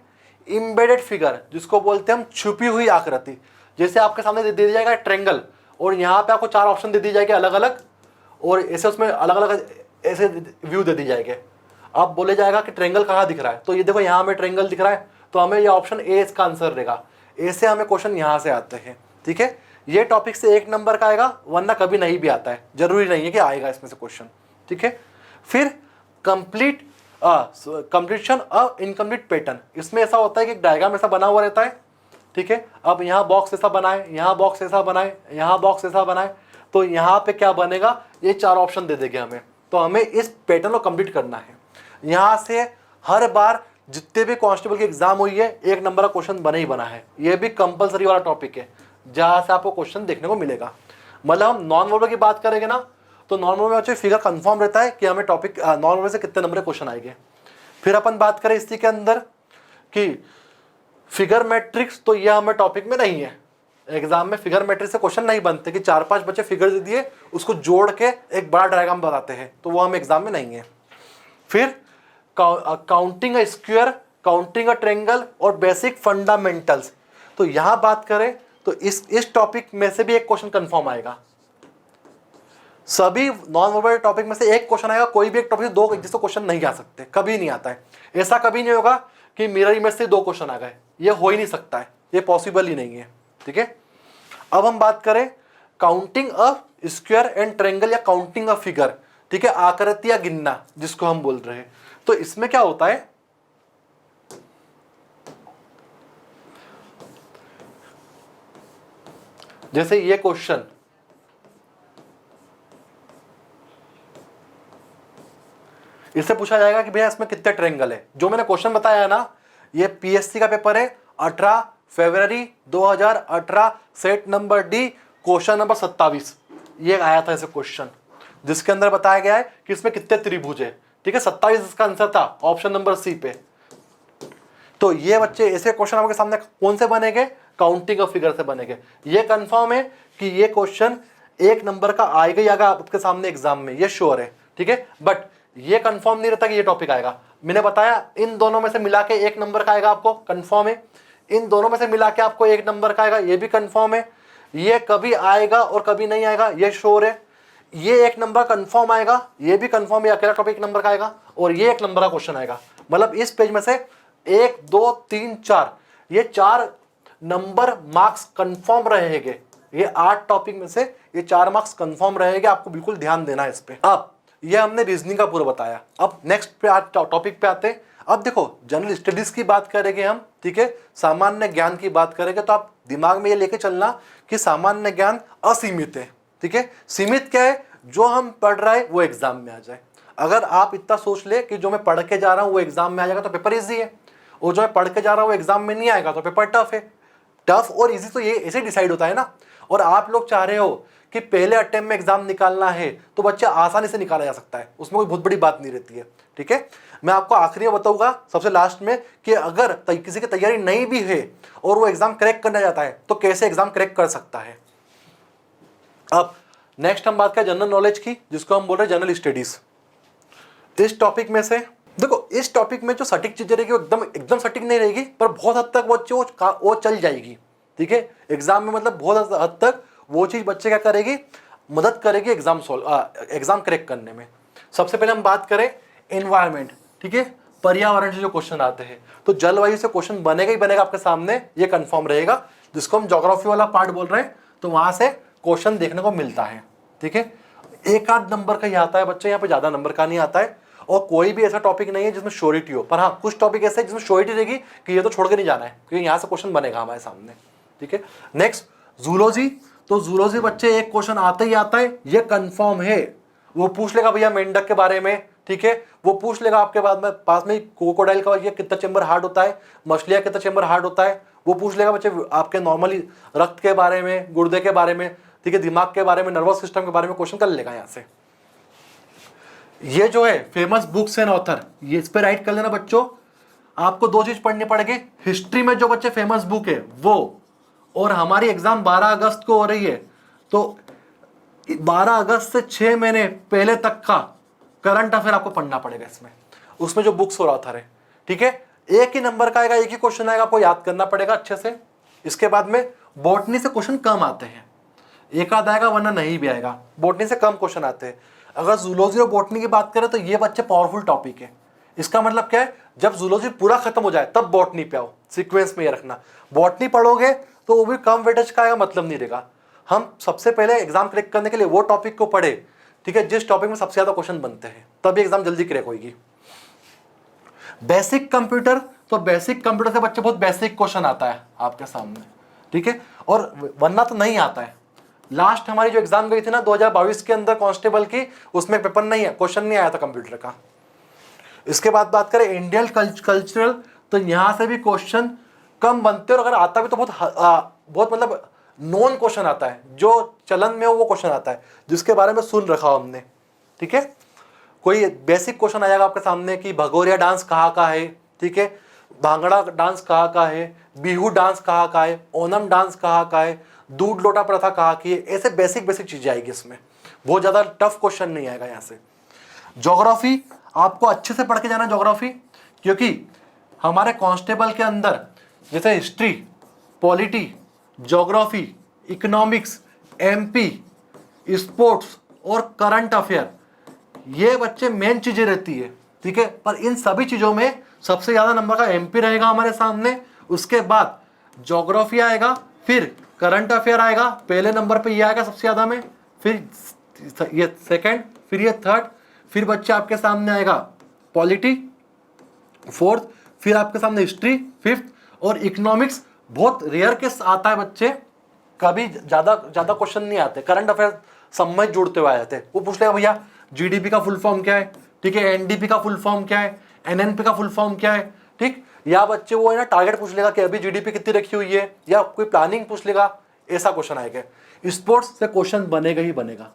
Speaker 1: इम्बेडेड फिगर, जिसको बोलते हैं हम छुपी हुई आकृति। जैसे आपके सामने दे दिया जाएगा ट्रेंगल और यहाँ पे आपको 4 ऑप्शन दे दी जाएगी अलग अलग, और ऐसे उसमें अलग अलग ऐसे व्यू दे दी जाएंगे। अब बोले जाएगा कि ट्रेंगल कहाँ दिख रहा है, तो ये देखो यहाँ हमें ट्रेंगल दिख रहा है तो हमें ये ऑप्शन ए इसका आंसर रहेगा। ऐसे हमें क्वेश्चन यहाँ से आते हैं। ठीक है, ये टॉपिक से एक नंबर का आएगा, वरना कभी नहीं भी आता है, जरूरी नहीं है कि आएगा इसमें से क्वेश्चन। ठीक है, फिर कंप्लीशन ऑफ इनकम्प्लीट पैटर्न। इसमें ऐसा होता है कि एक डायग्राम ऐसा बना हुआ रहता है। ठीक है, अब यहाँ बॉक्स ऐसा बनाए, यहाँ बॉक्स ऐसा बनाए, यहाँ बॉक्स ऐसा बनाए, तो यहाँ पे क्या बनेगा, ये 4 ऑप्शन दे देंगे हमें, तो हमें इस पैटर्न को कंप्लीट करना है। यहाँ से हर बार जितने भी कांस्टेबल की एग्जाम हुई है एक नंबर का क्वेश्चन बना ही बना है। ये भी कंपलसरी वाला टॉपिक है जहाँ से आपको क्वेश्चन देखने को मिलेगा। मतलब हम नॉन वर्बल की बात करेंगे ना, तो नॉन वर्बल में अच्छे फिगर कंफर्म रहता है कि हमें टॉपिक नॉन वर्बल से कितने नंबर के क्वेश्चन आएंगे। फिर अपन बात करें इसी के अंदर कि फिगर मैट्रिक्स, तो यह हमें टॉपिक में नहीं है। एग्जाम में फिगर मैट्रिक्स से क्वेश्चन नहीं बनते कि 4-5 बच्चे फिगर दे दिए उसको जोड़ के एक बड़ा डायग्राम बताते हैं, तो वो हम एग्जाम में नहीं है। फिर counting a square, counting a triangle और बेसिक फंडामेंटल्स, तो यहां बात करें तो इस टॉपिक में से भी एक क्वेश्चन कंफर्म आएगा। सभी नॉन वर्बल टॉपिक में से एक क्वेश्चन आएगा, कोई भी एक टॉपिक से 2 जिससे क्वेश्चन नहीं आ सकते, कभी नहीं आता है। ऐसा कभी नहीं होगा कि मिरर इमेज से 2 क्वेश्चन आ गए, ये हो ही नहीं सकता है, ये पॉसिबल ही नहीं है। ठीक है, अब हम बात करें counting a square and triangle या काउंटिंग अ फिगर। ठीक है, आकृति या गिनना जिसको हम बोल रहे हैं। तो इसमें क्या होता है, जैसे ये क्वेश्चन, इससे पूछा जाएगा कि भैया इसमें कितने ट्रायंगल है। जो मैंने क्वेश्चन बताया है ना, ये PSC का पेपर है 18 फरवरी 2018, set number D, question number 27। ये आया था ऐसे क्वेश्चन, जिसके अंदर बताया गया है कि इसमें कितने त्रिभुज है। ठीक है, 27 इसका आंसर था, ऑप्शन नंबर C पे। तो ये बच्चे ऐसे क्वेश्चन आपके सामने कौन से बनेंगे, काउंटिंग ऑफ फिगर से बनेंगे। ये कंफर्म है कि ये क्वेश्चन एक नंबर का आएगा ही आएगा आपके सामने एग्जाम में, ये श्योर है। ठीक है, बट ये कंफर्म नहीं रहता कि ये टॉपिक आएगा। मैंने बताया इन दोनों में से मिला के एक नंबर का आएगा, आपको कंफर्म है। इन दोनों में से मिला के आपको एक नंबर का आएगा, ये भी कंफर्म है। ये कभी आएगा और कभी नहीं आएगा, ये श्योर है। ये एक नंबर कंफर्म आएगा, ये भी कंफर्म है, अकेला टॉपिक एक नंबर का आएगा, और ये एक नंबर का क्वेश्चन आएगा। मतलब इस पेज में से 1 2 3 4, ये 4 नंबर मार्क्स कंफर्म रहेंगे। ये 8 टॉपिक में से ये 4 मार्क्स कंफर्म रहेंगे, आपको बिल्कुल ध्यान देना है इस पे। अब ये हमने रीजनिंग का पूरा बताया। अब नेक्स्ट पे टॉपिक पे आते हैं। अब देखो, जनरल स्टडीज की बात करेंगे हम। ठीक है, सामान्य ज्ञान की बात करेंगे, तो आप दिमाग में ये लेके चलना कि सामान्य ज्ञान असीमित है। ठीक है, सीमित क्या है, जो हम पढ़ रहे हैं वो एग्जाम में आ जाए। अगर आप इतना सोच ले कि जो मैं पढ़ के जा रहा हूँ वो एग्जाम में आ जाएगा तो पेपर इजी है, और जो मैं पढ़ के जा रहा हूँ वो एग्जाम में नहीं आएगा तो पेपर टफ है। टफ और इजी तो ये ऐसे डिसाइड होता है ना। और आप लोग चाह रहे हो कि पहले अटेम्प्ट में एग्जाम निकालना है, तो बच्चे आसानी से निकाला जा सकता है, उसमें कोई बहुत बड़ी बात नहीं रहती है। ठीक है, मैं आपको आखिरी में बताऊंगा सबसे लास्ट में कि अगर किसी की तैयारी नहीं भी है और वो एग्जाम क्रैक करना चाहता है तो कैसे एग्जाम क्रैक कर सकता है। अब नेक्स्ट हम बात करें जनरल नॉलेज की, जिसको हम बोल रहे हैं जनरल स्टडीज। इस टॉपिक में से देखो, इस टॉपिक में जो सटीक चीजें रहेगी वो एकदम सटीक नहीं रहेगी, पर बहुत हद तक वो चल जाएगी। ठीक है, एग्जाम में मतलब बहुत हद तक वो चीज बच्चे क्या करेगी, मदद करेगी एग्जाम क्रैक करने में। सबसे पहले हम बात करें एनवायरमेंट, ठीक है, पर्यावरण से जो क्वेश्चन आते हैं, तो जलवायु से क्वेश्चन बनेगा ही बनेगा आपके सामने, ये कंफर्म रहेगा, जिसको हम ज्योग्राफी वाला पार्ट बोल रहे हैं, तो वहां से क्वेश्चन देखने को मिलता है, ठीक है। एक आध नंबर का ही आता है बच्चे, यहाँ पे ज्यादा नंबर का नहीं आता है, और कोई भी ऐसा टॉपिक नहीं है जिसमें श्योरिटी हो, पर हाँ कुछ टॉपिक ऐसे है जिसमें श्योरिटी रहेगी कि ये तो छोड़ के नहीं जाना है, क्योंकि यहाँ से क्वेश्चन बनेगा हमारे सामने, ठीक है। नेक्स्ट जूलॉजी, तो जूलॉजी बच्चे एक क्वेश्चन आता ही आता है, ये कंफर्म है, वो पूछ लेगा भैया मेंढक के बारे में, ठीक है, वो पूछ लेगा आपके बाद में पास में क्रोकोडाइल का ये कितना चेंबर हार्ड होता है, मछलियां कितना चेंबर हार्ड होता है, वो पूछ लेगा बच्चे आपके नॉर्मली रक्त के बारे में, गुर्दे के बारे में, ठीक है, दिमाग के बारे में, नर्वस सिस्टम के बारे में क्वेश्चन कर लेगा यहाँ से। ये जो है फेमस बुक्स एंड ऑथर, ये इस पे राइट कर लेना बच्चों। आपको दो चीज पढ़नी पड़ेगी, हिस्ट्री में जो बच्चे फेमस बुक है वो, और हमारी एग्जाम 12 अगस्त को हो रही है, तो 12 अगस्त से 6 महीने पहले तक का करंट अफेयर आपको पढ़ना पड़ेगा इसमें, उसमें जो बुक्स और ऑथर है, ठीक है। एक ही नंबर का आएगा, एक ही क्वेश्चन आएगा, आपको याद करना पड़ेगा अच्छे से। इसके बाद में बॉटनी से क्वेश्चन कम आते हैं, एक आध आएगा वरना नहीं भी आएगा, बॉटनी से कम क्वेश्चन आते हैं। अगर जूलॉजी और बॉटनी की बात करें तो ये बच्चे पावरफुल टॉपिक है। इसका मतलब क्या है, जब जूलॉजी पूरा खत्म हो जाए तब बॉटनी पे आओ, सीक्वेंस में ये रखना। बॉटनी पढ़ोगे तो वो भी कम वेटेज का आएगा, मतलब नहीं रहेगा। हम सबसे पहले एग्जाम क्रैक करने के लिए वो टॉपिक को पढ़े, ठीक है, जिस टॉपिक में सबसे ज्यादा क्वेश्चन बनते हैं, तभी एग्जाम जल्दी क्रैक होगी। बेसिक कंप्यूटर, तो बेसिक कंप्यूटर से बच्चे बहुत बेसिक क्वेश्चन आता है आपके सामने, ठीक है, और वरना तो नहीं आता है। लास्ट हमारी जो एग्जाम गई थी ना 2022 के अंदर कांस्टेबल की, उसमें पेपर नहीं है, क्वेश्चन नहीं आया था कंप्यूटर का। इसके बाद बात करें इंडियन कल्चरल, तो यहां से भी क्वेश्चन कम बनते हैं, और अगर आता भी तो बहुत मतलब नॉन क्वेश्चन आता है, जो चलन में हो वो क्वेश्चन आता है, जिसके बारे में सुन रखा हमने, ठीक है। कोई बेसिक क्वेश्चन आएगा आपके सामने कि भगोरिया डांस कहाँ का है, ठीक है, भांगड़ा डांस कहाँ का है, बिहू डांस कहाँ का है, ओनम डांस कहाँ का है, दूध लोटा प्रथा कहाँ की है, ऐसे बेसिक बेसिक चीजें आएगी इसमें, बहुत ज्यादा टफ क्वेश्चन नहीं आएगा यहाँ से। ज्योग्राफी आपको अच्छे से पढ़ के जाना ज्योग्राफी, क्योंकि हमारे कांस्टेबल के अंदर जैसे history, polity, geography, economics, MP, sports और करंट अफेयर, ये बच्चे मेन चीजें रहती है, ठीक है। पर इन सभी चीजों में सबसे ज्यादा नंबर का एमपी रहेगा हमारे सामने, उसके बाद ज्योग्राफी आएगा, फिर करंट अफेयर आएगा, पहले नंबर पे ये आएगा सबसे ज्यादा में, फिर ये सेकंड, फिर ये थर्ड, फिर बच्चे आपके सामने आएगा पॉलिटी फोर्थ, फिर आपके सामने हिस्ट्री फिफ्थ, और इकोनॉमिक्स बहुत रेयर केस आता है बच्चे, कभी ज्यादा क्वेश्चन नहीं आते। करंट अफेयर सब में जुड़ते हुए आ जाते हैं। वो पूछ लेगा भैया जीडीपी का फुल फॉर्म क्या है, ठीक है, एनडीपी का फुल फॉर्म क्या है, एनएनपी का फुल फॉर्म क्या है, ठीक, या बच्चे वो है ना टारगेट पूछ लेगा कि अभी जीडीपी कितनी रखी हुई है, या कोई प्लानिंग पूछ लेगा, ऐसा क्वेश्चन आएगा। स्पोर्ट्स से क्वेश्चन बनेगा ही बनेगा,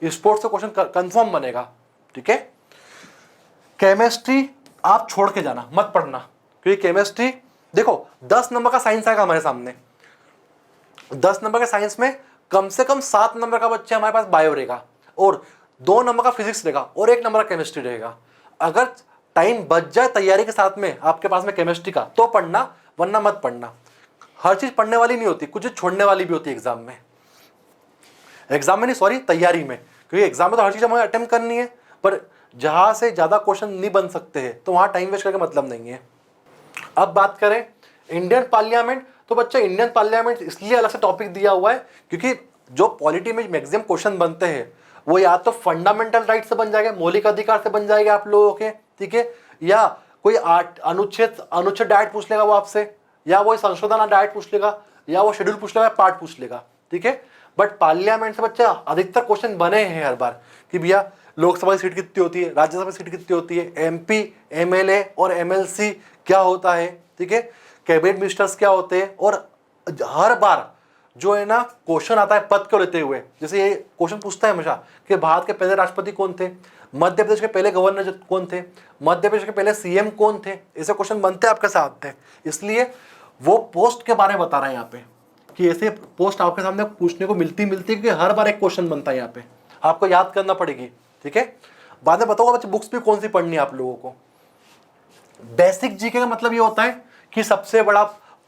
Speaker 1: स्पोर्ट्स से क्वेश्चन कंफर्म बनेगा, ठीक है। केमिस्ट्री आप छोड़ के जाना, मत पढ़ना, क्योंकि केमिस्ट्री देखो 10 नंबर का साइंस आएगा हमारे सामने, 10 नंबर के साइंस में कम से कम 7 नंबर का बच्चे हमारे पास बायो रहेगा, और 2 नंबर का फिजिक्स रहेगा, और 1 नंबर का केमिस्ट्री रहेगा। अगर टाइम बच जाए तैयारी के साथ में आपके पास में केमिस्ट्री का, तो पढ़ना, वरना मत पढ़ना। हर चीज पढ़ने वाली नहीं होती, कुछ छोड़ने वाली भी होती है एग्जाम में, तैयारी में, क्योंकि एग्जाम में तो हर चीज हमें अटेम्प्ट करनी है, पर जहां से ज्यादा क्वेश्चन नहीं बन सकते हैं तो वहां टाइम वेस्ट करके मतलब नहीं है। अब बात करें इंडियन पार्लियामेंट, तो बच्चा इंडियन पार्लियामेंट इसलिए अलग से टॉपिक दिया हुआ है क्योंकि जो पॉलिटी में मैक्सिमम क्वेश्चन बनते हैं वो या तो फंडामेंटल राइट से बन जाएगा, मौलिक अधिकार से बन जाएगा आप लोगों के, ठीक है, या कोई अनुच्छेद डायरेक्ट पूछ लेगा वो आपसे, या वो संशोधन डायरेक्ट पूछ लेगा, या वो शेड्यूल पूछ लेगा, पार्ट पूछ लेगा, ठीक है। बट पार्लियामेंट से बच्चा अधिकतर क्वेश्चन बने हैं हर बार कि भैया लोकसभा की सीट कितनी होती है, राज्यसभा की सीट कितनी होती है, एमपी, एमएलए और एमएलसी क्या होता है, ठीक है, कैबिनेट मिनिस्टर्स क्या होते हैं, और हर बार जो है ना क्वेश्चन आता है पद को लेते हुए, जैसे ये क्वेश्चन पूछता है हमेशा कि भारत के पहले राष्ट्रपति कौन थे, मध्य प्रदेश के पहले गवर्नर कौन थे, मध्य प्रदेश के पहले सीएम कौन थे, ऐसे क्वेश्चन बनते हैं आपके साथ हैं। इसलिए वो पोस्ट के बारे में बता रहे हैं यहाँ पे कि ऐसे पोस्ट आपके सामने पूछने को मिलती कि हर बार एक क्वेश्चन बनता है यहाँ पे, आपको याद करना पड़ेगी, ठीक है। बाद में बताऊंगा बच्चे बुक्स भी कौन सी पढ़नी है आप लोगों को। बेसिक जीके का मतलब ये होता है कि सबसे बड़ा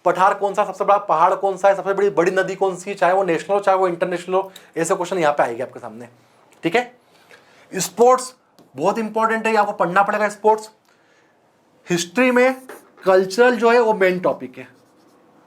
Speaker 1: पठार कौन सा, सबसे बड़ा पहाड़ कौन सा है, सबसे बड़ी नदी कौन सी है, चाहे वो नेशनल हो चाहे वो इंटरनेशनल हो, ऐसे क्वेश्चन यहाँ पे आएंगे आपके सामने, ठीक है। स्पोर्ट्स बहुत इंपॉर्टेंट है, ये आपको पढ़ना पड़ेगा। स्पोर्ट्स हिस्ट्री में कल्चरल जो है वो मेन टॉपिक है।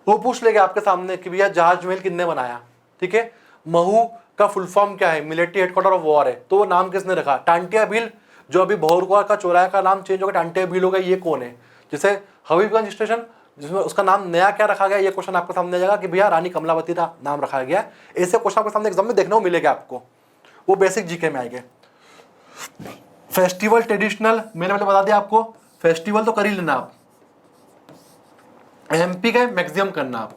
Speaker 1: वो पूछ लेगा आपके सामने कि भैया जहाज महल किसने बनाया, ठीक है। महू का फुल फॉर्म क्या है, मिलिट्री हेडक्वार्टर ऑफ वॉर है, तो वो नाम किसने रखा। टांटिया भील, जो अभी भोरकुआ का चौराहे का नाम चेंज हो गया, टांटिया भील हो गया, ये कौन है। जैसे हबीबगंज स्टेशन, जिसमें उसका नाम नया क्या रखा गया, ये क्वेश्चन आपके सामने आ जाएगा कि भैया रानी कमलावती का नाम रखा गया। ऐसे क्वेश्चन आपके सामने एग्जाम में देखने को मिलेगा आपको, वो बेसिक जीके में आएंगे। फेस्टिवल ट्रेडिशनल मैंने पहले बता दिया आपको, फेस्टिवल तो कर ही लेना आप, एमपी का मैक्सिमम करना आप,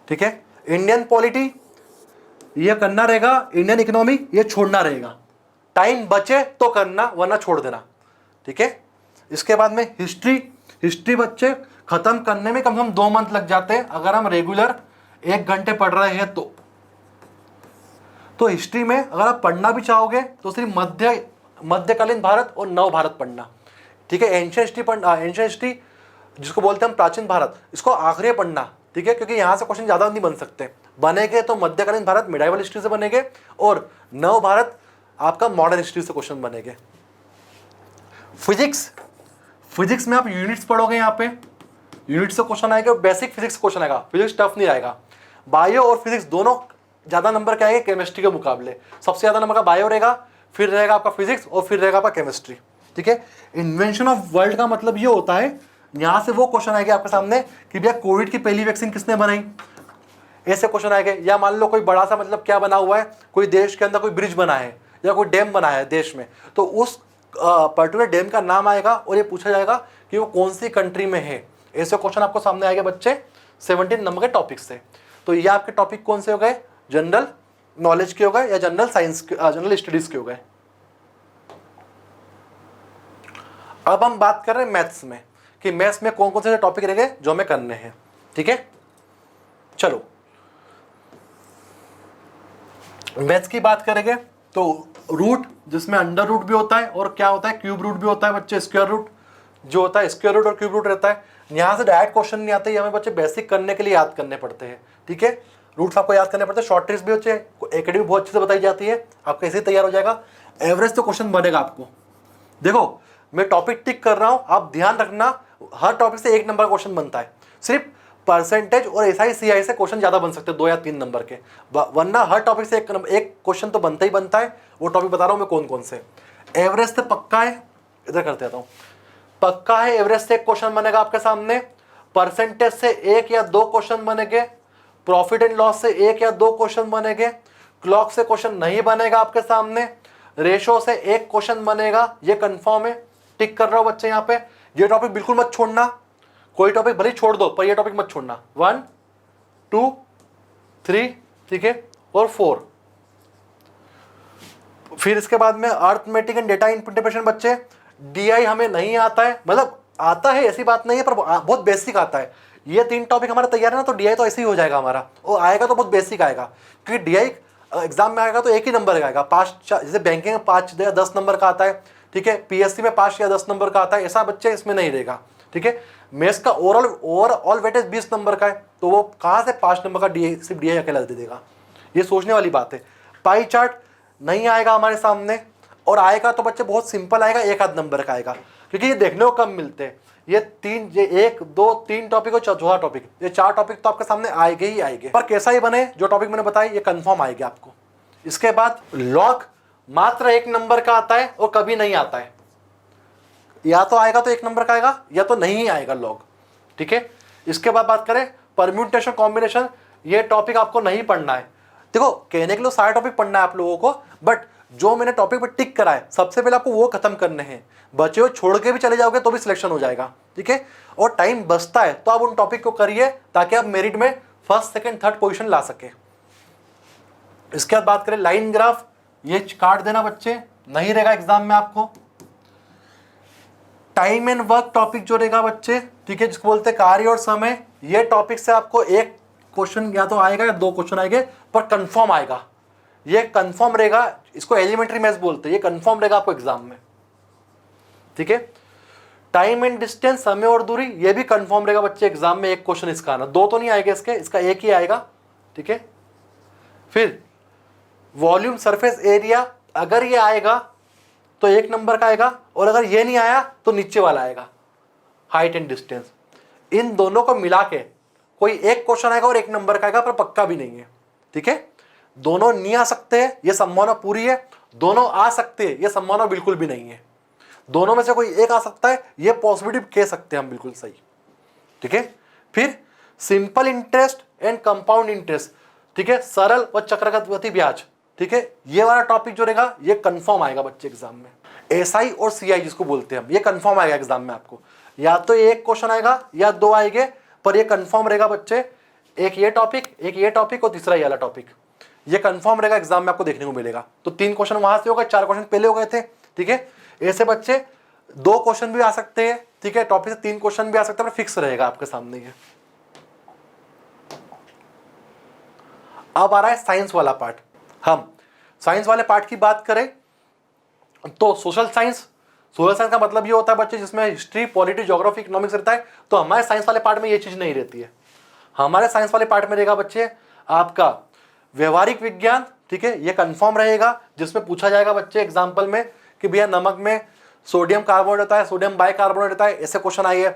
Speaker 1: ठीक है। इंडियन पॉलिटी ये करना रहेगा, इंडियन इकोनॉमी ये छोड़ना रहेगा, टाइम बचे तो करना वरना छोड़ देना, ठीक है। इसके बाद में हिस्ट्री बच्चे खत्म करने में कम से कम 2 मंथ लग जाते हैं अगर हम रेगुलर 1 घंटे पढ़ रहे हैं तो हिस्ट्री में अगर आप पढ़ना भी चाहोगे तो सिर्फ मध्यकालीन भारत और नव भारत पढ़ना, ठीक है। एंशियंट हिस्ट्री जिसको बोलते हैं हम प्राचीन भारत, इसको आखिरी पढ़ना, ठीक है, क्योंकि यहाँ से क्वेश्चन ज़्यादा नहीं बन सकते। बनेंगे तो मध्यकालीन भारत मिडाइवल हिस्ट्री से बनेंगे और नव भारत आपका मॉडर्न हिस्ट्री से क्वेश्चन बनेंगे। फिजिक्स में आप यूनिट्स पढ़ोगे, यहाँ पे यूनिट से क्वेश्चन आएगा, बेसिक फिजिक्स क्वेश्चन आएगा, फिजिक्स टफ नहीं आएगा। बायो और फिजिक्स दोनों ज़्यादा नंबर के आएंगे केमिस्ट्री के मुकाबले, सबसे ज़्यादा नंबर का बायो रहेगा, फिर रहेगा आपका फिजिक्स और फिर रहेगा आपका केमिस्ट्री, ठीक है। इन्वेंशन ऑफ वर्ल्ड का मतलब ये होता है, यहाँ से वो क्वेश्चन आएगा आपके सामने कि भैया कोविड की पहली वैक्सीन किसने बनाई, ऐसे क्वेश्चन आएंगे। या मान लो कोई बड़ा सा मतलब क्या बना हुआ है, कोई देश के अंदर कोई ब्रिज बना है या कोई डैम बना है देश में, तो उस पर्टिकुलर डैम का नाम आएगा और ये पूछा जाएगा कि वो कौन सी कंट्री में है। ऐसे क्वेश्चन आपको सामने आएंगे बच्चे 17 नंबर के टॉपिक से। तो ये आपके टॉपिक कौन से हो गए, जनरल नॉलेज के हो गए या जनरल साइंस जनरल स्टडीज के हो गए। अब हम बात कर रहे हैं मैथ्स में कि मैथ्स में कौन कौन से टॉपिक रहेंगे जो हमें करने हैं, ठीक है। चलो मैथ्स की बात करेंगे तो रूट, जिसमें अंडर रूट भी होता है और क्या होता है क्यूब रूट भी होता है बच्चे, स्क्वायर रूट जो होता है, स्क्वायर रूट और क्यूब रूट रहता है। यहाँ से डायरेक्ट क्वेश्चन नहीं आते, ये हमें बच्चे बेसिक करने के लिए याद करने पड़ते हैं, ठीक है। रूट्स आपको याद करने पड़ते हैं, शॉर्ट ट्रिक्स भी होते हैं, एकेडमी बहुत अच्छे से बताई जाती है, आपका ऐसे ही तैयार हो जाएगा। एवरेज तो क्वेश्चन बनेगा आपको। देखो मैं टॉपिक टिक कर रहा हूँ, आप ध्यान रखना, हर टॉपिक से 1 नंबर का क्वेश्चन बनता है। सिर्फ परसेंटेज और एसआई सीआई से क्वेश्चन ज़्यादा बन सकते हैं, 2 या 3 नंबर के, वरना हर टॉपिक से एक क्वेश्चन तो बनता ही बनता है। वो टॉपिक बता रहा हूँ मैं कौन कौन से। एवरेज से पक्का है, इधर करते रहता हूँ, पक्का है एवरेज से एक क्वेश्चन बनेगा आपके सामने, परसेंटेज से 1 या 2 क्वेश्चन बनेंगे, प्रॉफिट एंड लॉस से 1 या 2 क्वेश्चन बनेंगे, क्लॉक से क्वेश्चन नहीं बनेगा आपके सामने, रेशो से 1 क्वेश्चन बनेगा, ये कंफर्म है, टिक कर रहा हूं बच्चे यहाँ पे। ये टॉपिक बिल्कुल मत छोड़ना, कोई टॉपिक भले छोड़ दो पर ये टॉपिक मत छोड़ना। 1 2 3, ठीक है, और 4। फिर इसके बाद में अर्थमेटिक एंड डेटा इंटरप्रिटेशन बच्चे, डीआई हमें नहीं आता है, मतलब आता है ऐसी बात नहीं है पर बहुत बेसिक आता है। ये 3 टॉपिक हमारा तैयार है ना, तो डीआई तो ऐसे ही हो जाएगा हमारा, और आएगा तो बहुत बेसिक आएगा, क्योंकि डीआई एग्जाम में आएगा तो एक ही नंबर का आएगा, 5 जैसे बैंकिंग में 5 या 10 नंबर का आता है, ठीक है, पीएससी में 5 या 10 नंबर का आता है, ऐसा बच्चे इसमें नहीं रहेगा, ठीक है। मैथ्स का ओवरऑल वेटेज 20 नंबर का है, तो वो कहाँ से 5 नंबर का डीआई सिर्फ डीआई अकेला दे देगा, ये सोचने वाली बात है। पाई चार्ट नहीं आएगा हमारे सामने, और आएगा तो बच्चे बहुत सिंपल आएगा, 1 आध नंबर का आएगा, क्योंकि ये देखने को कम मिलते हैं। ये 1 2 3 टॉपिक और चौथा टॉपिक, ये 4 टॉपिक तो आपके सामने आएंगे ही आएंगे, पर कैसा ही बने, जो टॉपिक मैंने बताया ये कंफर्म आएगा आपको। इसके बाद लॉग मात्र 1 नंबर का आता है और कभी नहीं आता है, या तो आएगा तो 1 नंबर का आएगा या तो नहीं आएगा लॉग, ठीक है। इसके बाद बात करें परम्यूटेशन कॉम्बिनेशन, ये टॉपिक आपको नहीं पढ़ना है। देखो कहने के लिए सारे टॉपिक पढ़ना है आप लोगों को, बट जो मैंने टॉपिक पर टिक करा है सबसे पहले आपको वो खत्म करने हैं। बचे हुए छोड़ के भी चले जाओगे तो भी सिलेक्शन हो जाएगा, ठीक है। और टाइम बचता है तो आप उन टॉपिक को करिए ताकि आप मेरिट में 1st 2nd 3rd पोजीशन ला सके। इसके बाद बात करें लाइन ग्राफ, ये काट देना बच्चे, नहीं रहेगा एग्जाम में आपको। टाइम एंड वर्क टॉपिक जो रहेगा बच्चे, ठीक है, जिसको बोलते हैं कार्य और समय, ये टॉपिक से आपको 1 क्वेश्चन या तो आएगा या 2 क्वेश्चन आएंगे, पर कंफर्म आएगा, ये कंफर्म रहेगा। इसको एलिमेंट्री मैथ्स बोलते हैं, ये कंफर्म रहेगा आपको एग्जाम में, ठीक है। टाइम एंड डिस्टेंस, समय और दूरी, ये भी कंफर्म रहेगा बच्चे एग्जाम में, 1 क्वेश्चन इसका आना, 2 तो नहीं आएगा इसके, इसका 1 ही आएगा, ठीक है। फिर वॉल्यूम सरफेस एरिया, अगर ये आएगा तो 1 नंबर का आएगा, और अगर ये नहीं आया तो नीचे वाला आएगा, हाइट एंड डिस्टेंस। इन दोनों को मिला के कोई एक क्वेश्चन आएगा और 1 नंबर का आएगा, पर पक्का भी नहीं है, ठीक है। दोनों नहीं आ सकते हैं, ये संभावना पूरी है। दोनों आ सकते हैं, ये संभावना बिल्कुल भी नहीं है। दोनों में से कोई एक आ सकता है, ये पॉसिबिलिटी कह सकते हैं हम, बिल्कुल सही, ठीक है। फिर simple interest and compound interest, ठीक है, सरल व चक्रवृद्धि ब्याज, ठीक है, ये वाला टॉपिक जो रहेगा ये कंफर्म आएगा बच्चे एग्जाम में। एसआई और सीआई जिसको बोलते हैं हम, ये कंफर्म आएगा एग्जाम में आपको, या तो एक क्वेश्चन आएगा या 2 आएंगे, पर ये कंफर्म रहेगा बच्चे। एक ये टॉपिक और तीसरा ये वाला टॉपिक, ये कंफर्म रहेगा एग्जाम में, आपको देखने को मिलेगा। तो 3 क्वेश्चन वहां से होगा, 4 क्वेश्चन पहले हो गए थे, ठीक है। ऐसे बच्चे 2 क्वेश्चन भी आ सकते हैं, ठीक है, टॉपिक से 3 क्वेश्चन भी आ सकते हैं, पर फिक्स रहेगा आपके सामने ये। अब आ रहा है साइंस वाला पार्ट। हम साइंस वाले पार्ट की बात करें तो सोशल साइंस का मतलब ये होता है बच्चे जिसमें हिस्ट्री, पॉलिटी, ज्योग्राफी, इकोनॉमिक्स रहता है। तो हमारे साइंस वाले पार्ट में ये चीज नहीं रहती है। हमारे साइंस वाले पार्ट में रहेगा बच्चे आपका व्यवहारिक विज्ञान, ठीक है, ये कंफर्म रहेगा, जिसमें पूछा जाएगा बच्चे एग्जाम्पल में कि भैया नमक में सोडियम कार्बोनेट होता है, सोडियम बाइकार्बोनेट होता है, ऐसे क्वेश्चन आइए।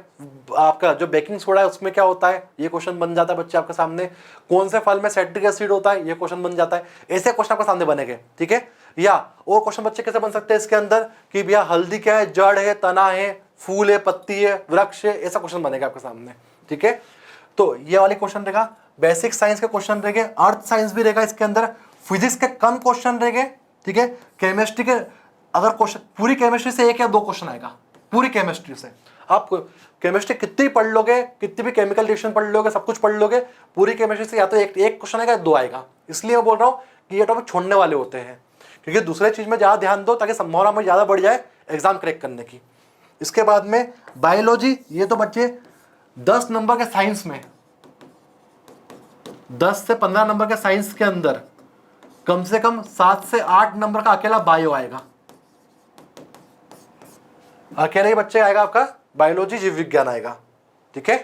Speaker 1: आपका जो बेकिंग सोडा है उसमें क्या होता है, ये क्वेश्चन बन जाता है बच्चे आपके सामने। कौन से फल में सिट्रिक एसिड होता है, ये क्वेश्चन बन जाता है। ऐसे क्वेश्चन आपके सामने बनेंगे, ठीक है। या और क्वेश्चन बच्चे कैसे बन सकते हैं इसके अंदर कि भैया हल्दी क्या है, जड़ है, तना है, फूल है, पत्ती है, वृक्ष है, ऐसा क्वेश्चन बनेगा आपके सामने, ठीक है। तो ये वाले क्वेश्चन रहेगा। बेसिक साइंस के क्वेश्चन रहेंगे, अर्थ साइंस भी रहेगा इसके अंदर, फिजिक्स के कम क्वेश्चन रहेंगे, ठीक है। केमिस्ट्री के अगर क्वेश्चन, पूरी केमिस्ट्री से 1 या 2 क्वेश्चन आएगा, पूरी केमिस्ट्री से। आप केमिस्ट्री कितनी पढ़ लोगे, कितनी भी केमिकल रिएक्शन पढ़ लोगे, सब कुछ पढ़ लोगे, पूरी केमिस्ट्री से या तो एक क्वेश्चन आएगा या 2 आएगा। इसलिए मैं बोल रहा हूँ कि ये टॉपिक छोड़ने वाले होते हैं, क्योंकि दूसरे चीज में ज्यादा ध्यान दो ताकि संभावना में ज्यादा बढ़ जाए एग्जाम क्रैक करने की। इसके बाद में बायोलॉजी, ये तो बच्चे 10 नंबर के साइंस में, 10 से 15 नंबर के साइंस के अंदर कम से कम 7 से 8 नंबर का अकेला बायो आएगा। अकेले ही बच्चे आएगा आपका बायोलॉजी, जीव विज्ञान आएगा, ठीक है।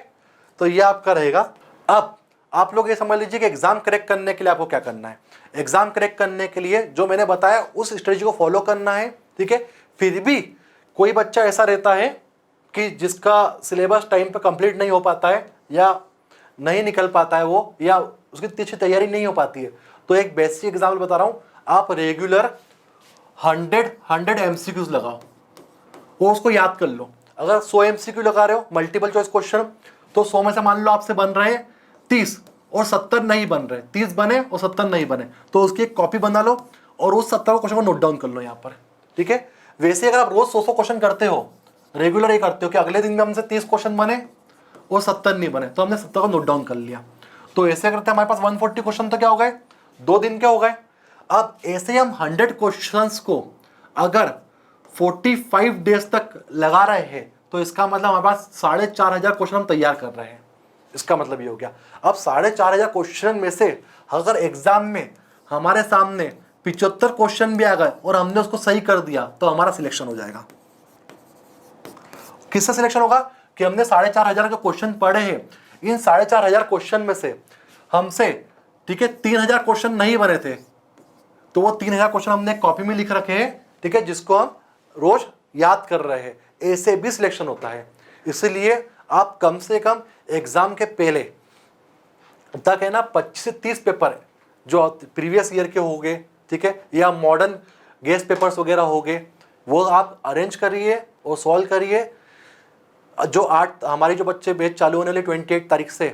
Speaker 1: तो ये आपका रहेगा। अब आप लोग ये समझ लीजिए कि एग्जाम क्रैक करने के लिए आपको क्या करना है। एग्जाम क्रैक करने के लिए जो मैंने बताया उस स्ट्रेटजी को फॉलो करना है, ठीक है। फिर भी कोई बच्चा ऐसा रहता है कि जिसका सिलेबस टाइम पे कंप्लीट नहीं हो पाता है, या नहीं निकल पाता है वो, या उसकी अच्छी तैयारी नहीं हो पाती है, तो एक बेसिक एग्जाम्पल बता रहा हूं। आप रेगुलर 100 MCQs लगाओ और उसको याद कर लो। अगर 100 MCQ लगा रहे हो मल्टीपल चॉइस क्वेश्चन, तो 100 में से मान लो आपसे बन रहे हैं 30 और 70 नहीं बन रहे, 30 बने और 70 नहीं बने, तो उसकी एक कॉपी बना लो और उस 70 क्वेश्चन को नोट डाउन कर लो यहाँ पर, ठीक है। वैसे अगर आप रोज 100 क्वेश्चन करते हो, रेगुलर ये करते हो कि अगले दिन में हमसे 30 क्वेश्चन बने और 70 नहीं बने, तो हमने 70 को नोट डाउन कर लिया। तो ऐसे करते हमारे पास 140 क्वेश्चन तो क्या हो गए, 2 दिन के हो गए। अब ऐसे हम 100 क्वेश्चंस को अगर 45 डेज तक लगा रहे हैं, तो इसका मतलब हमारे पास 4500 क्वेश्चन हम तैयार कर रहे हैं। इसका मतलब ये हो गया। अब 4500 क्वेश्चन में से अगर एग्जाम में हमारे सामने 75 क्वेश्चन भी आ गए और हमने उसको सही कर दिया, तो हमारा सिलेक्शन हो जाएगा। किससे सिलेक्शन होगा कि हमने 4500 जो क्वेश्चन पढ़े हैं, इन 4500 क्वेश्चन में से हमसे, ठीक है, 3000 क्वेश्चन नहीं बने थे, तो वो 3000 क्वेश्चन हमने कॉपी में लिख रखे हैं, ठीक है, जिसको हम रोज याद कर रहे हैं। ऐसे भी सिलेक्शन होता है। इसलिए आप कम से कम एग्जाम के पहले तक है ना 25 से 30 पेपर जो प्रीवियस ईयर के हो गए, ठीक है, या मॉडर्न गेस्ट पेपर्स वगैरह हो गए, वो आप अरेंज करिए और सॉल्व करिए। जो हमारी जो बच्चे बैच चालू होने वाले 28 तारीख से,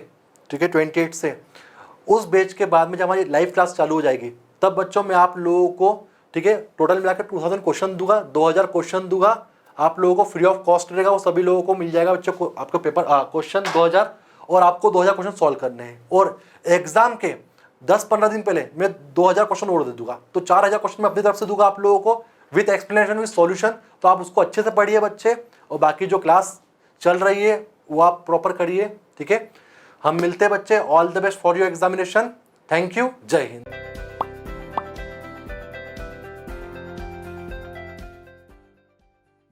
Speaker 1: ठीक है, 28 से, उस बैच के बाद में जब हमारी लाइव क्लास चालू हो जाएगी, तब बच्चों में आप लोगों को, ठीक है, टोटल मिलाकर 2000 क्वेश्चन दूंगा, 2000 क्वेश्चन दूंगा आप लोगों को, फ्री ऑफ कॉस्ट रहेगा, वो सभी लोगों को मिल जाएगा बच्चों को। आपका पेपर क्वेश्चन 2000, और आपको 2000 क्वेश्चन सॉल्व करने हैं। और एग्जाम के 10-15 दिन पहले मैं 2000 क्वेश्चन और दे दूंगा, तो 4000 क्वेश्चन मैं अपनी तरफ से दूंगा आप लोगों को, विद एक्सप्लेनेशन, विद सॉल्यूशन। तो आप उसको अच्छे से पढ़िए बच्चे, और बाकी जो क्लास चल रही है वो आप प्रॉपर करिए, ठीक है। हम मिलते हैं बच्चे। All the best for your examination. Thank you. जय हिंद।